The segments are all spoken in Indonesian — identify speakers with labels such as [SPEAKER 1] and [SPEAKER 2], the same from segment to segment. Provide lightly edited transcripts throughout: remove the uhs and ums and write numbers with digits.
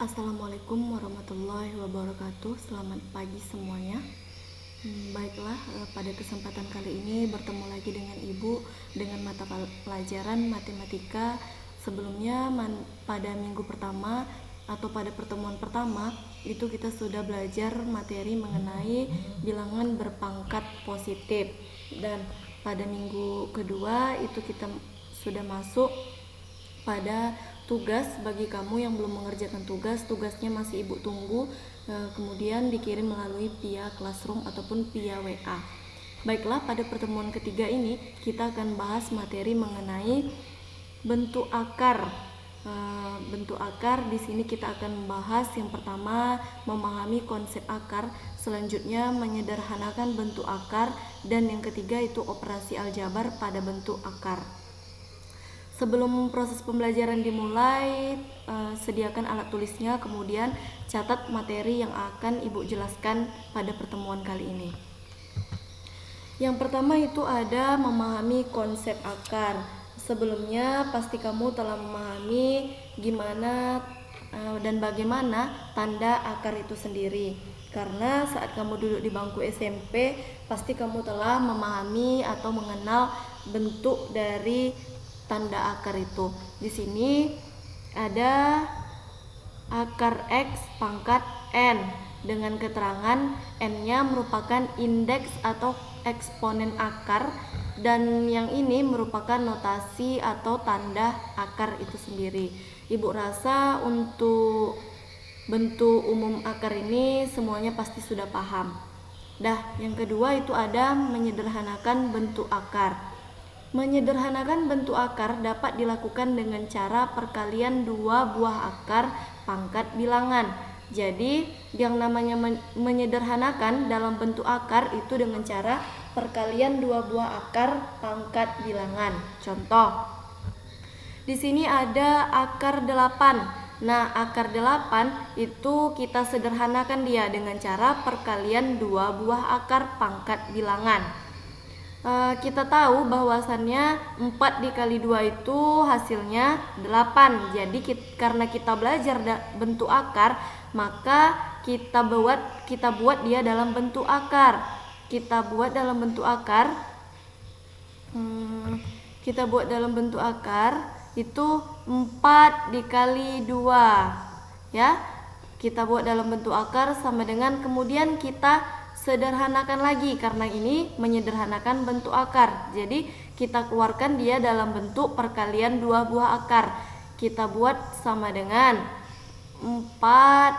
[SPEAKER 1] Assalamualaikum warahmatullahi wabarakatuh. Selamat pagi semuanya. Baiklah, pada kesempatan kali ini bertemu lagi dengan Ibu dengan mata pelajaran matematika. Sebelumnya pada minggu pertama atau pada pertemuan pertama itu kita sudah belajar materi mengenai bilangan berpangkat positif, dan pada minggu kedua itu kita sudah masuk pada tugas. Bagi kamu yang belum mengerjakan tugasnya masih Ibu tunggu, kemudian dikirim melalui via Classroom ataupun via WA. Baiklah, pada pertemuan ketiga ini kita akan bahas materi mengenai bentuk akar. Bentuk akar di sini kita akan membahas yang pertama memahami konsep akar, selanjutnya menyederhanakan bentuk akar, dan yang ketiga itu operasi aljabar pada bentuk akar. Sebelum proses pembelajaran dimulai, sediakan alat tulisnya, kemudian catat materi yang akan Ibu jelaskan pada pertemuan kali ini. Yang pertama itu ada memahami konsep akar. Sebelumnya pasti kamu telah memahami gimana dan bagaimana tanda akar itu sendiri. Karena saat kamu duduk di bangku SMP, pasti kamu telah memahami atau mengenal bentuk dari tanda akar itu. Di sini ada akar X pangkat N dengan keterangan N-nya merupakan indeks atau eksponen akar, dan yang ini merupakan notasi atau tanda akar itu sendiri. Ibu rasa untuk bentuk umum akar ini semuanya pasti sudah paham. Yang kedua itu ada menyederhanakan bentuk akar. Menyederhanakan bentuk akar dapat dilakukan dengan cara perkalian dua buah akar pangkat bilangan. Jadi yang namanya menyederhanakan dalam bentuk akar itu dengan cara perkalian dua buah akar pangkat bilangan. Contoh, di sini ada akar 8. Nah, akar 8 itu kita sederhanakan dia dengan cara perkalian dua buah akar pangkat bilangan. Kita tahu bahwasannya 4 dikali 2 itu hasilnya 8. Jadi karena kita belajar bentuk akar, maka kita buat dia dalam bentuk akar. Kita buat dalam bentuk akar itu 4 dikali 2, ya. Kita buat dalam bentuk akar sama dengan, kemudian kita sederhanakan lagi karena ini menyederhanakan bentuk akar. Jadi kita keluarkan dia dalam bentuk perkalian dua buah akar. Kita buat sama dengan 4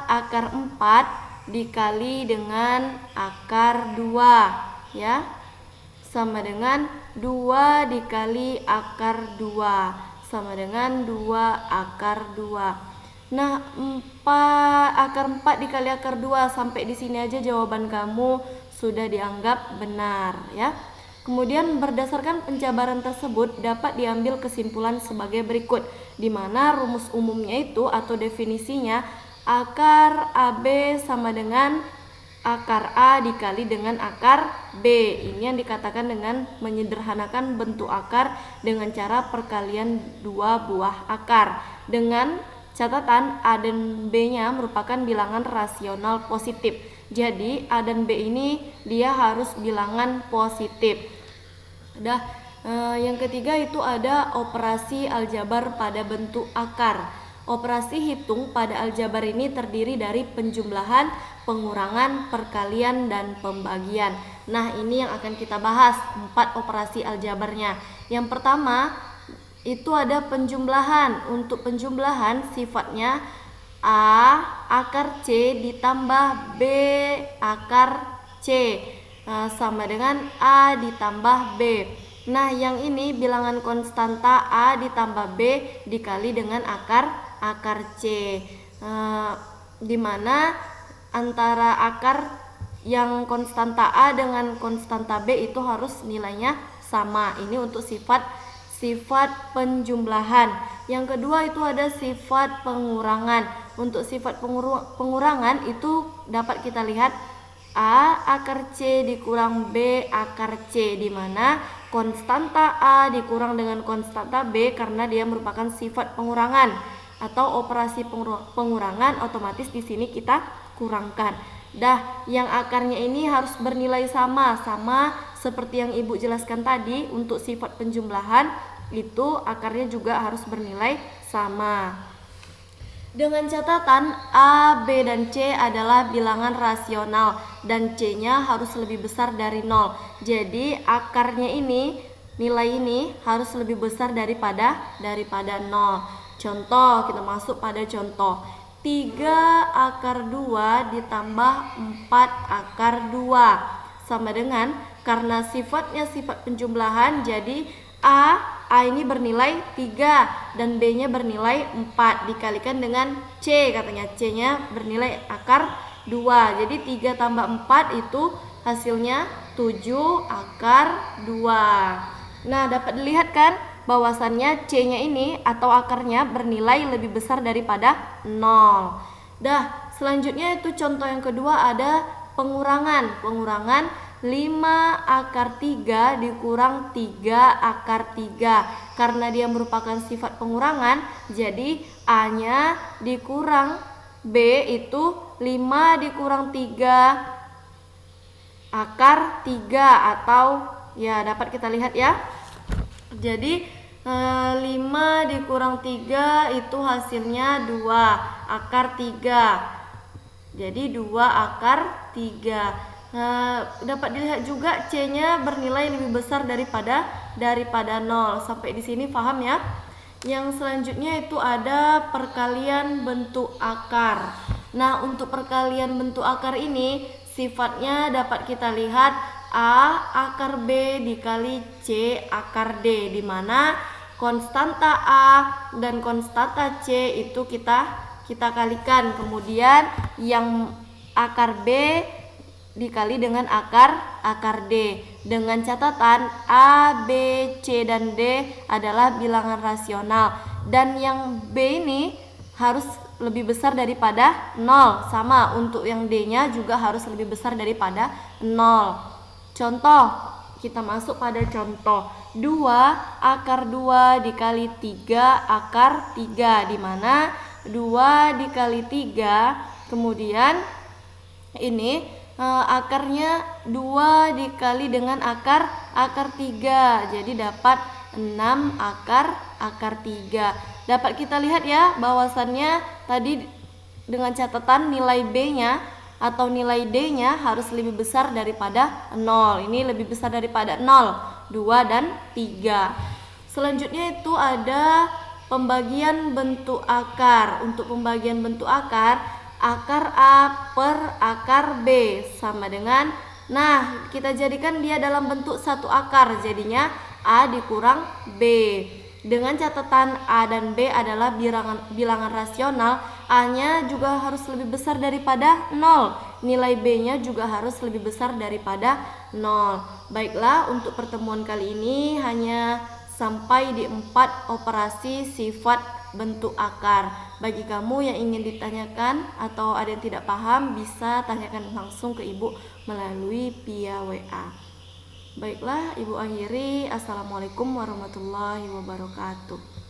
[SPEAKER 1] akar 4 dikali dengan akar 2, ya. Sama dengan 2 dikali akar 2 sama dengan 2 akar 2. Nah, 4 akar 4 dikali akar 2, sampai di sini aja jawaban kamu sudah dianggap benar, ya. Kemudian berdasarkan penjabaran tersebut dapat diambil kesimpulan sebagai berikut, di mana rumus umumnya itu atau definisinya akar AB sama dengan akar A dikali dengan akar B. Ini yang dikatakan dengan menyederhanakan bentuk akar dengan cara perkalian dua buah akar, dengan catatan A dan B-nya merupakan bilangan rasional positif. Jadi A dan B ini dia harus bilangan positif. Yang ketiga itu ada operasi aljabar pada bentuk akar. Operasi hitung pada aljabar ini terdiri dari penjumlahan, pengurangan, perkalian, dan pembagian. Nah, ini yang akan kita bahas, 4 operasi aljabarnya. Yang pertama itu ada penjumlahan. Untuk penjumlahan sifatnya A akar C ditambah B akar C sama dengan A ditambah B. Nah, yang ini bilangan konstanta A ditambah B dikali dengan akar C, di mana antara akar yang konstanta A dengan konstanta B itu harus nilainya sama. Ini untuk sifat penjumlahan. Yang kedua itu ada sifat pengurangan. Untuk sifat pengurangan itu dapat kita lihat A akar C dikurang B akar C, di mana konstanta A dikurang dengan konstanta B karena dia merupakan sifat pengurangan. atau operasi pengurangan, otomatis di sini kita kurangkan. Dah, yang akarnya ini harus bernilai sama seperti yang Ibu jelaskan tadi. Untuk sifat penjumlahan itu akarnya juga harus bernilai sama. Dengan catatan A, B, dan C adalah bilangan rasional dan C-nya harus lebih besar dari 0. Jadi akarnya ini, nilai ini harus lebih besar daripada 0. Contoh, kita masuk pada contoh. 3 akar 2 ditambah 4 akar 2 sama dengan, karena sifatnya sifat penjumlahan, jadi A ini bernilai 3 dan B-nya bernilai 4 dikalikan dengan C, katanya C-nya bernilai akar 2. Jadi 3 tambah 4 itu hasilnya 7 akar 2. Nah, dapat dilihat kan bahwasannya C-nya ini atau akarnya bernilai lebih besar daripada 0. Dah, selanjutnya itu contoh yang kedua ada pengurangan. 5 akar 3 dikurang 3 akar 3. Karena dia merupakan sifat pengurangan, jadi A-nya dikurang B itu 5 dikurang 3 akar 3, atau ya dapat kita lihat ya. Jadi 5 dikurang 3 itu hasilnya 2 akar 3. Jadi 2 akar 3. Dapat dilihat juga C-nya bernilai lebih besar daripada 0. Sampai di sini paham ya? Yang selanjutnya itu ada perkalian bentuk akar. Nah, untuk perkalian bentuk akar ini sifatnya dapat kita lihat A akar B dikali C akar D, di mana konstanta A dan konstanta C itu kita kalikan. Kemudian yang akar B dikali dengan akar D, dengan catatan A, B, C, dan D adalah bilangan rasional, dan yang B ini harus lebih besar daripada 0. Sama, untuk yang D-nya juga harus lebih besar daripada 0. Contoh, kita masuk pada contoh 2 akar 2 dikali 3 akar 3, di mana 2 dikali 3, kemudian ini akarnya 2 dikali dengan akar 3, jadi dapat 6 akar 3. Dapat kita lihat ya bahwasannya tadi dengan catatan nilai B-nya atau nilai D-nya harus lebih besar daripada 0. Ini lebih besar daripada 0, 2 dan 3. Selanjutnya itu ada pembagian bentuk akar. Untuk pembagian bentuk akar A per akar B sama dengan, nah kita jadikan dia dalam bentuk satu akar, jadinya A dikurang B. Dengan catatan A dan B adalah bilangan rasional, A-nya juga harus lebih besar daripada 0, nilai B-nya juga harus lebih besar daripada 0. Baiklah, untuk pertemuan kali ini hanya sampai di 4 operasi sifat bentuk akar. Bagi kamu yang ingin ditanyakan atau ada yang tidak paham, bisa tanyakan langsung ke Ibu melalui via WA. Baiklah, Ibu akhiri. Assalamualaikum warahmatullahi wabarakatuh.